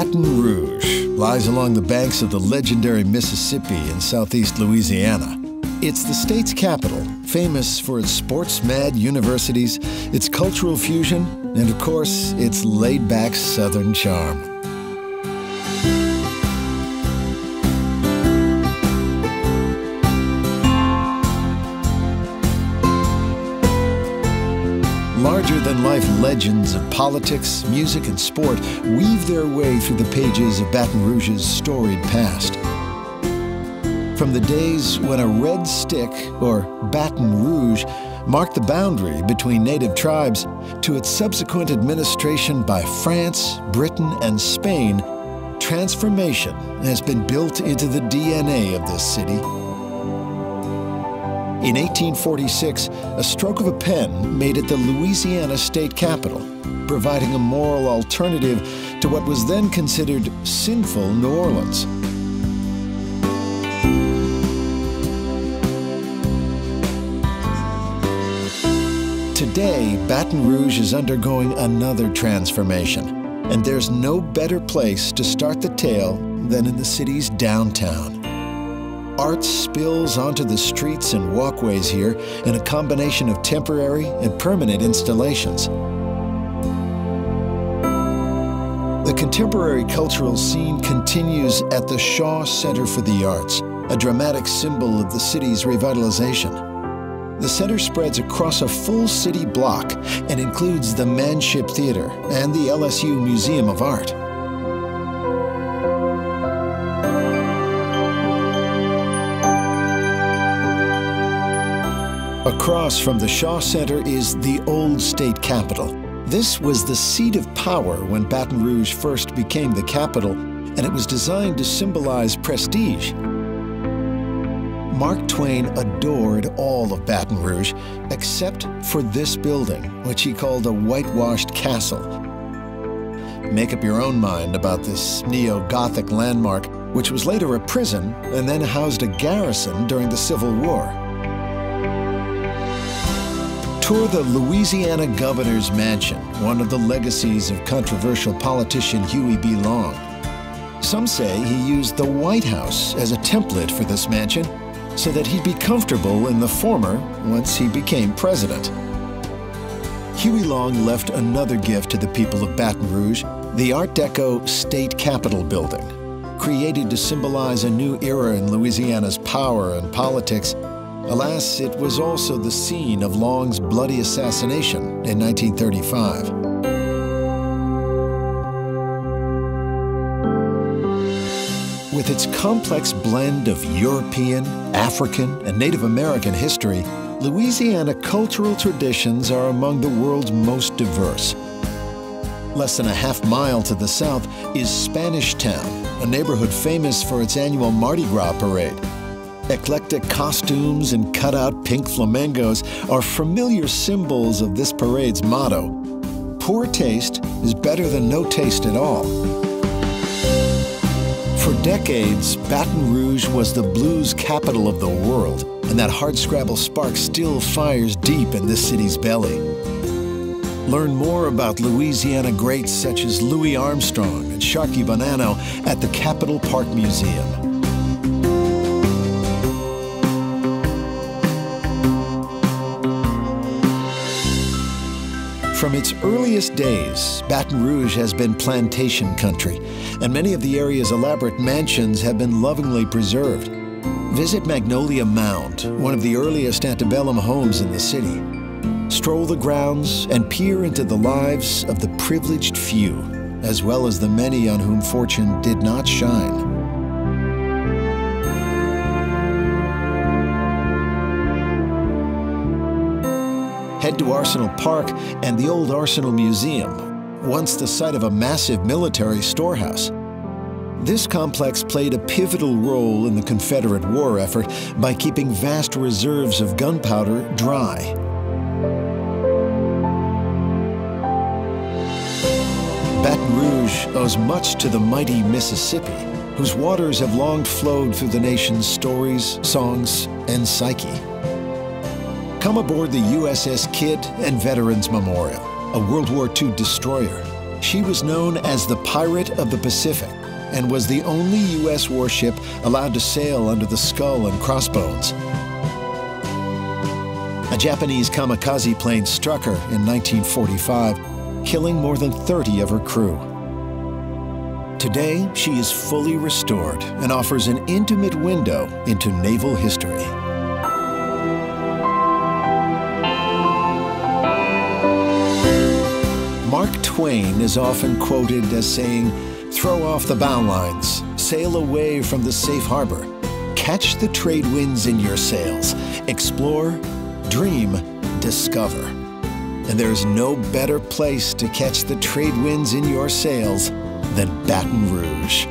Baton Rouge lies along the banks of the legendary Mississippi in southeast Louisiana. It's the state's capital, famous for its sports-mad universities, its cultural fusion, and of course, its laid-back southern charm. Larger-than-life legends of politics, music, and sport weave their way through the pages of Baton Rouge's storied past. From the days when a red stick, or Baton Rouge, marked the boundary between native tribes, to its subsequent administration by France, Britain, and Spain, transformation has been built into the DNA of this city. In 1846, a stroke of a pen made it the Louisiana State Capital, providing a moral alternative to what was then considered sinful New Orleans. Today, Baton Rouge is undergoing another transformation, and there's no better place to start the tale than in the city's downtown. Art spills onto the streets and walkways here in a combination of temporary and permanent installations. The contemporary cultural scene continues at the Shaw Center for the Arts, a dramatic symbol of the city's revitalization. The center spreads across a full city block and includes the Manship Theater and the LSU Museum of Art. Across from the Shaw Center is the old state capitol. This was the seat of power when Baton Rouge first became the capital, and it was designed to symbolize prestige. Mark Twain adored all of Baton Rouge, except for this building, which he called a whitewashed castle. Make up your own mind about this neo-Gothic landmark, which was later a prison and then housed a garrison during the Civil War. Tour the Louisiana Governor's Mansion, one of the legacies of controversial politician Huey B. Long. Some say he used the White House as a template for this mansion so that he'd be comfortable in the former once he became president. Huey Long left another gift to the people of Baton Rouge, the Art Deco State Capitol building. Created to symbolize a new era in Louisiana's power and politics, alas, it was also the scene of Long's bloody assassination in 1935. With its complex blend of European, African, and Native American history, Louisiana cultural traditions are among the world's most diverse. Less than a half mile to the south is Spanish Town, a neighborhood famous for its annual Mardi Gras parade. Eclectic costumes and cut-out pink flamingos are familiar symbols of this parade's motto: poor taste is better than no taste at all. For decades, Baton Rouge was the blues capital of the world, and that hardscrabble spark still fires deep in this city's belly. Learn more about Louisiana greats such as Louis Armstrong and Sharkey Bonanno at the Capitol Park Museum. From its earliest days, Baton Rouge has been plantation country, and many of the area's elaborate mansions have been lovingly preserved. Visit Magnolia Mound, one of the earliest antebellum homes in the city. Stroll the grounds and peer into the lives of the privileged few, as well as the many on whom fortune did not shine. Head to Arsenal Park and the old Arsenal Museum, once the site of a massive military storehouse. This complex played a pivotal role in the Confederate war effort by keeping vast reserves of gunpowder dry. Baton Rouge owes much to the mighty Mississippi, whose waters have long flowed through the nation's stories, songs, and psyche. Come aboard the U.S.S. Kidd and Veterans Memorial, a World War II destroyer. She was known as the Pirate of the Pacific and was the only U.S. warship allowed to sail under the skull and crossbones. A Japanese kamikaze plane struck her in 1945, killing more than 30 of her crew. Today, she is fully restored and offers an intimate window into naval history. Mark Twain is often quoted as saying, "Throw off the bow lines, sail away from the safe harbor, catch the trade winds in your sails, explore, dream, discover." And there's no better place to catch the trade winds in your sails than Baton Rouge.